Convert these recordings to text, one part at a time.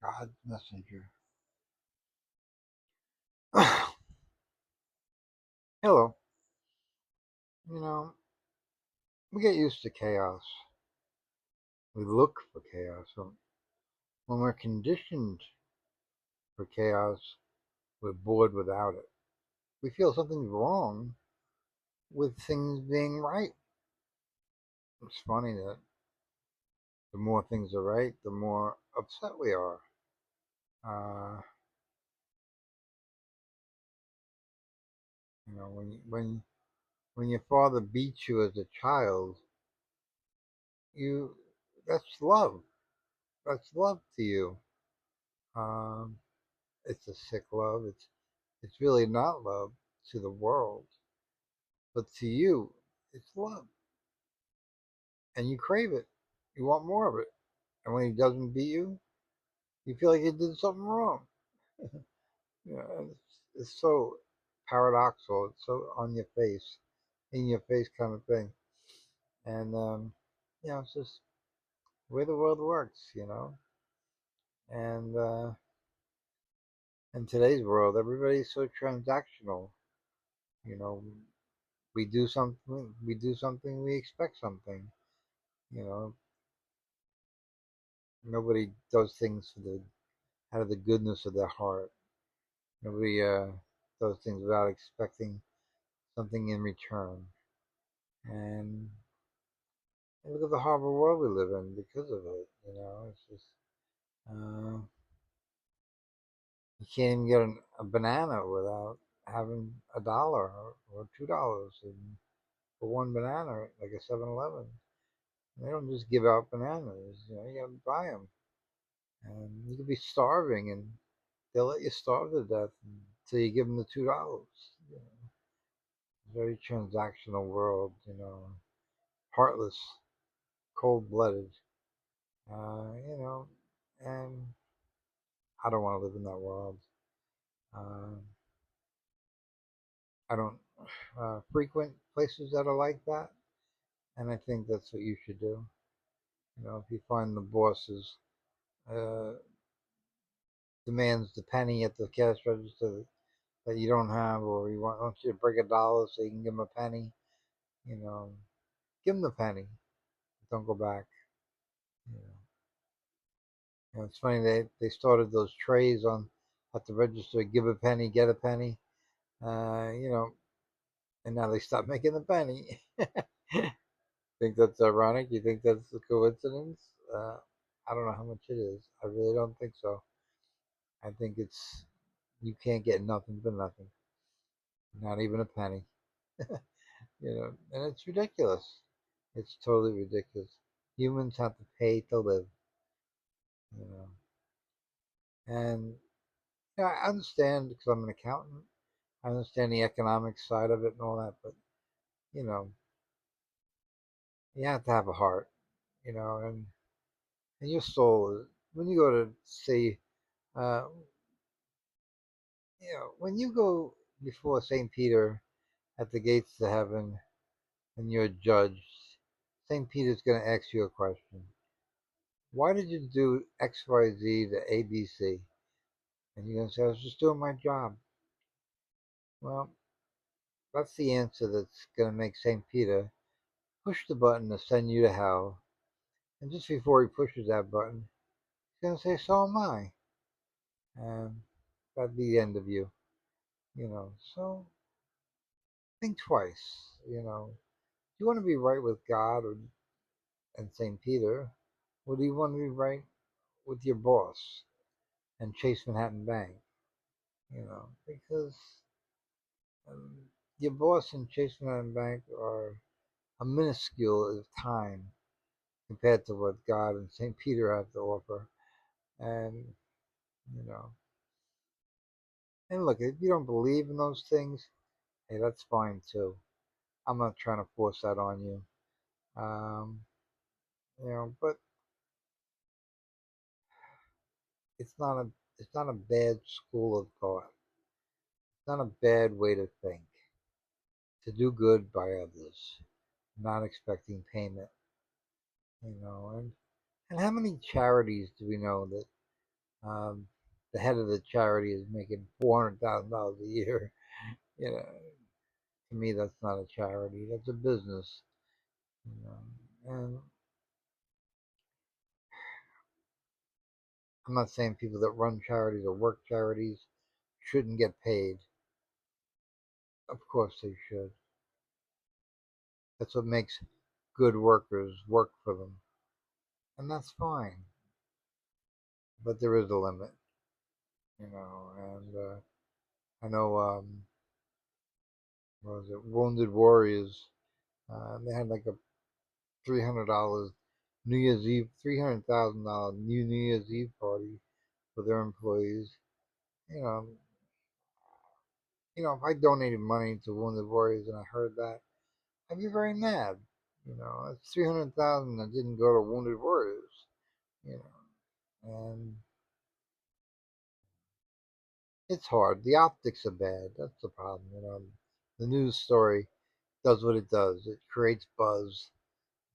God's messenger. Hello. You know, we get used to chaos. We look for chaos. So when we're conditioned for chaos, we're bored without it. We feel something's wrong with things being right. It's funny that the more things are right, the more upset we are. Uh, when your father beats you as a child, you that's love. That's love to you. Um, it's a sick love. It's really not love to the world, but to you, it's love, and you crave it. You want more of it, and when he doesn't beat you, you feel like you did something wrong. And it's so paradoxical. It's so on your face, in your face kind of thing, and it's just the way the world works, and in today's world, everybody's so transactional. You know, we do something, we expect something. You know, nobody does things for the out of the goodness of their heart. Nobody does things without expecting something in return. And look at the horrible world we live in because of it. It's just uh, you can't even get a banana without having $1 or $2 for one banana, like a 7-Eleven. They don't just give out bananas. You gotta buy them. And you could be starving, and they'll let you starve to death until you give them the $2. Very transactional world, heartless, cold-blooded, uh, you know, and I don't want to live in that world. Uh, I don't frequent places that are like that, and I think that's what you should do. If you find the bosses uh, demands the penny at the cash register that you don't have, or wants you to break $1 so you can give them a penny, you know, give them the penny. Don't go back. You know. It's funny they started those trays on at the register. Give a penny, get a penny. Uh, you know, and now they stopped making the penny. Think that's ironic? You think that's a coincidence? I don't know how much it is. I really don't think so. I think it's you can't get nothing for nothing, not even a penny. And it's ridiculous. It's totally ridiculous. Humans have to pay to live, you know. And I understand because I'm an accountant. I understand the economic side of it and all that, but you know, you have to have a heart, and your soul. When you go to see, uh, when you go before Saint Peter at the gates to heaven and you're judged, Saint Peter's going to ask you a question. Why did you do X, Y, Z to A, B, C? And you're going to say, I was just doing my job. Well, that's the answer that's going to make St. Peter push the button to send you to hell. And just before he pushes that button, he's going to say, so am I. And that'd be the end of you. So think twice. Do you want to be right with God and St. Peter? Or do you want to be right with your boss and Chase Manhattan Bank? Because um, your boss and Chase Manhattan Bank are a minuscule of time compared to what God and St. Peter have to offer. And, you know, and look, if you don't believe in those things, hey, that's fine too. I'm not trying to force that on you. Um, but it's not a it's not a bad school of thought. It's not a bad way to think. To do good by others, not expecting payment. And how many charities do we know that Um, the head of the charity is making $400,000 a year. You know, to me, that's not a charity. That's a business. You know, and I'm not saying people that run charities or work charities shouldn't get paid. Of course they should. That's what makes good workers work for them, and that's fine. But there is a limit, you know. And I know, what was it, Wounded Warriors? They had like a $300 New Year's Eve, $300,000 New Year's Eve party for their employees. You know, if I donated money to Wounded Warriors and I heard that, I'd be very mad. It's 300,000 that didn't go to Wounded Warriors. You know, and it's hard. The optics are bad. That's the problem. The news story does what it does. It creates buzz,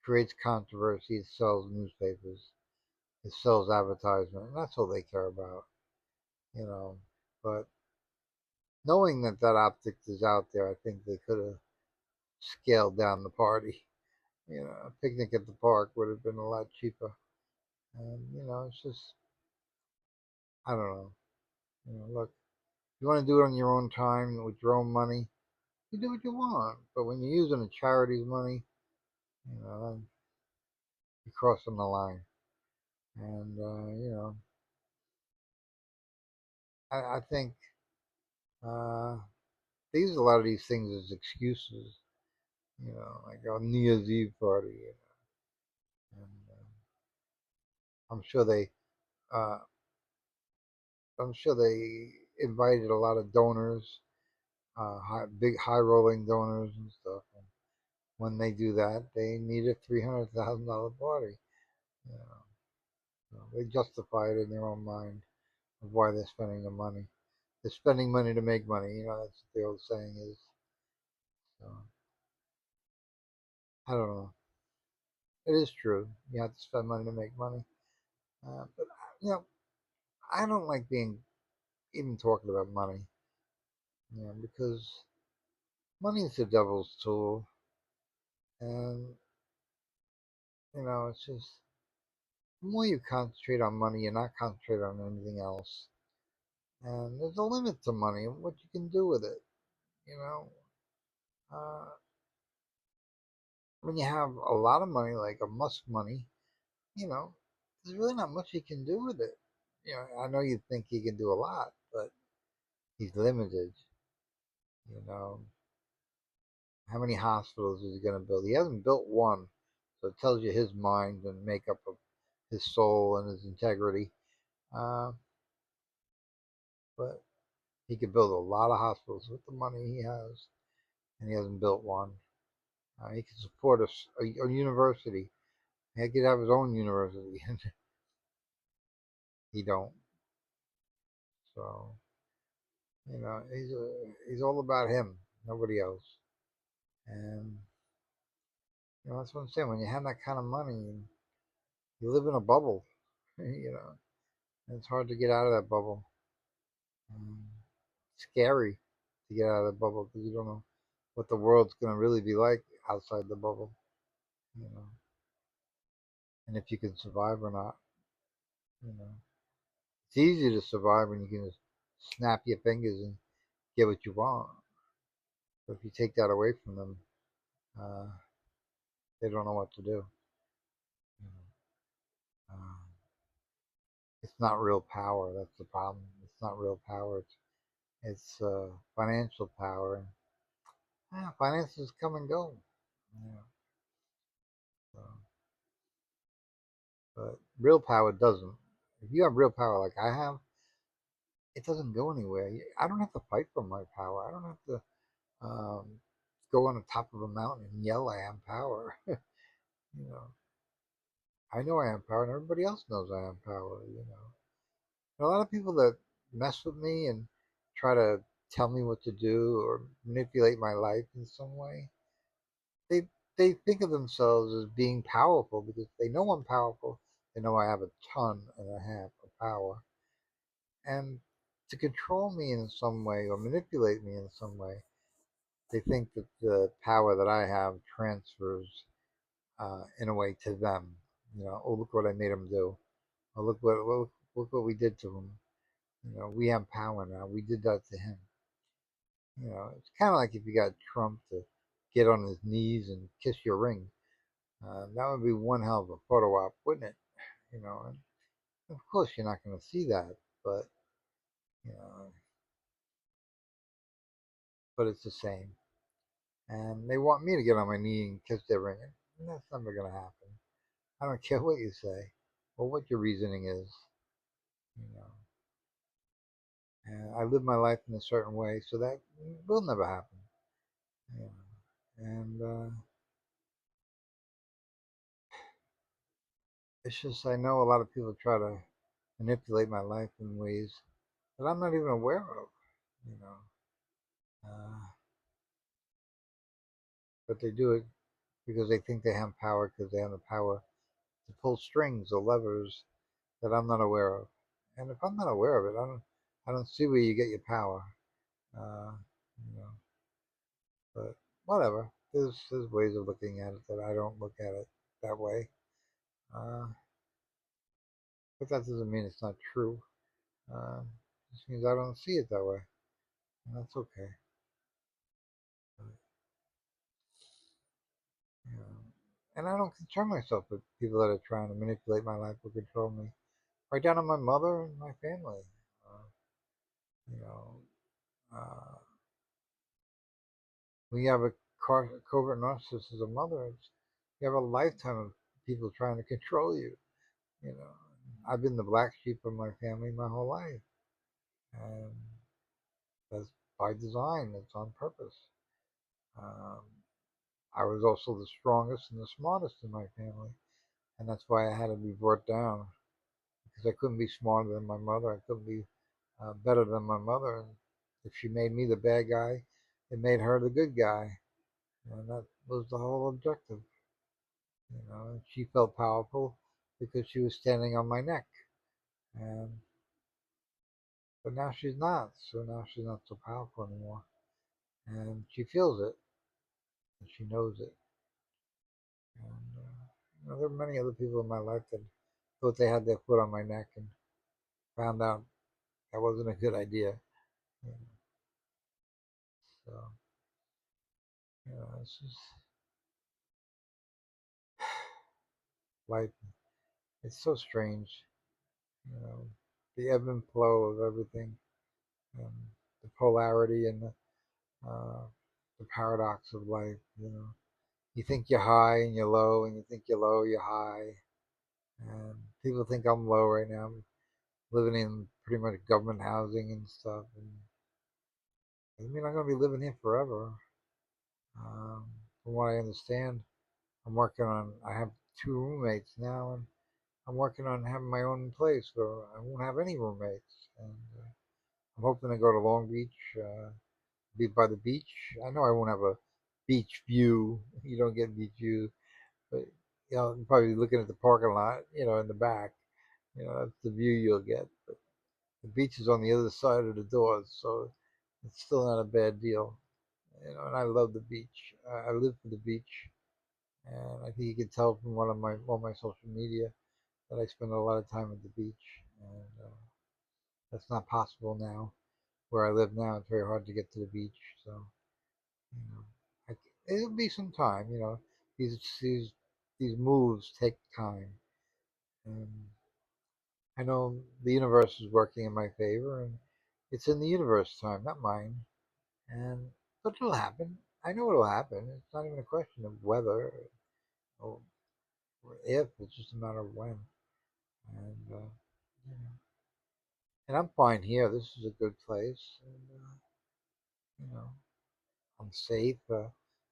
creates controversy. It sells newspapers. It sells advertisement. And that's all they care about. You know, but knowing that that optics is out there, I think they could have scaled down the party. A picnic at the park would have been a lot cheaper. And it's just, I don't know. Look, if you want to do it on your own time with your own money, you do what you want. But when you're using a charity's money, then you're crossing the line. And I think uh, they use a lot of these things as excuses. Like a New Year's Eve party. And I'm sure they, uh, I'm sure they invited a lot of donors, big high rolling donors and stuff. And when they do that, they need a $300,000 party. You know, so they justify it in their own mind of why they're spending the money. They're spending money to make money. That's what the old saying is. So I don't know. It is true. You have to spend money to make money. But you know, I don't like being even talking about money. Because money is the devil's tool, and it's just the more you concentrate on money, you're not concentrating on anything else. And there's a limit to money and what you can do with it. You know, uh, when you have a lot of money, like a Musk money, you know, there's really not much he can do with it. I know you think he can do a lot, but he's limited. You know, how many hospitals is he going to build? He hasn't built one, so it tells you his mind and makeup of his soul and his integrity. Uh, but he could build a lot of hospitals with the money he has, and he hasn't built one. He could support a university. He could have his own university, and he don't. So he's all about him, nobody else. And that's what I'm saying. When you have that kind of money, you live in a bubble. And it's hard to get out of that bubble. It's scary to get out of the bubble because you don't know what the world's going to really be like outside the bubble. You know, and if you can survive or not. You know, it's easy to survive when you can just snap your fingers and get what you want. But if you take that away from them, uh, they don't know what to do. You know, it's not real power. That's the problem. It's not real power. It's financial power. And finances come and go. You know, so, but real power doesn't. If you have real power like I have, it doesn't go anywhere. I don't have to fight for my power. I don't have to um, go on the top of a mountain and yell I am power. you know, I know I am power, and everybody else knows I am power. And a lot of people that mess with me and try to tell me what to do or manipulate my life in some way, they they think of themselves as being powerful because they know I'm powerful. They know I have a ton and a half of power, and to control me in some way or manipulate me in some way. They think that the power that I have transfers in a way to them. Oh, look what I made them do. Oh, look what we did to him. We have power now. We did that to him. It's kind of like if you got Trump to get on his knees and kiss your ring. That would be one hell of a photo op, wouldn't it? And of course you're not going to see that, but you know, but it's the same. And they want me to get on my knee and kiss their ring, and that's never going to happen. I don't care what you say or what your reasoning is. You know, and I live my life in a certain way, so that will never happen. You and it's just I know a lot of people try to manipulate my life in ways that I'm not even aware of. You know, uh, but they do it because they think they have power because they have the power to pull strings or levers that I'm not aware of. And if I'm not aware of it, I don't see where you get your power. Uh, you know, but whatever. There's ways of looking at it that I don't look at it that way. Uh, but that doesn't mean it's not true. It just means I don't see it that way, and that's okay. But, you know, and I don't concern myself with people that are trying to manipulate my life or control me. Right down to my mother and my family. Uh, you know, uh, when you have a covert narcissist as a mother, you have a lifetime of people trying to control you. You know, I've been the black sheep of my family my whole life, and that's by design. It's on purpose. Um, I was also the strongest and the smartest in my family, and that's why I had to be brought down because I couldn't be smarter than my mother. I couldn't be better than my mother. And if she made me the bad guy, it made her the good guy, and that was the whole objective. She felt powerful because she was standing on my neck, and but now she's not. So now she's not so powerful anymore, and she feels it and she knows it. And there are many other people in my life that thought they had their foot on my neck and found out that wasn't a good idea. You know, so it's just life. It's so strange. The ebb and flow of everything, and the polarity and the paradox of life. You think you're high and you're low, and you think you're low, you're high. And people think I'm low right now. I'm living in pretty much government housing and stuff. And I mean, I'm going to be living here forever. From what I understand, I have two roommates now, and I'm working on having my own place where I won't have any roommates. And I'm hoping to go to Long Beach, be by the beach. I know I won't have a beach view. You don't get beach views, but I'm probably looking at the parking lot, in the back. That's the view you'll get. But the beach is on the other side of the doors, so it's still not a bad deal. And I love the beach. I live for the beach, and I think you can tell from on my social media that I spend a lot of time at the beach, and that's not possible now. Where I live now, it's very hard to get to the beach, so you know, I, it'll be some time. These these moves take time, and I know the universe is working in my favor, and it's in the universe time, not mine. And but it'll happen. I know it'll happen. It's not even a question of whether or, or if. It's just a matter of when. And you know, and I'm fine here. This is a good place, and you know, I'm safe.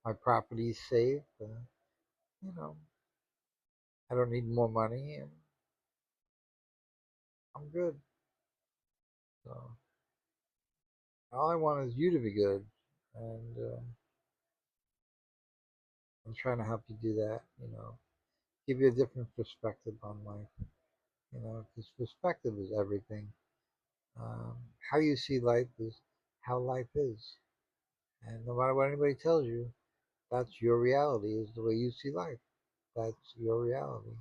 My property's safe. You know, I don't need more money, and I'm good. So all I want is you to be good, and I'm trying to help you do that. Give you a different perspective on life. Because perspective is everything. Um, how you see life is how life is. And no matter what anybody tells you, that's your reality, is the way you see life. That's your reality.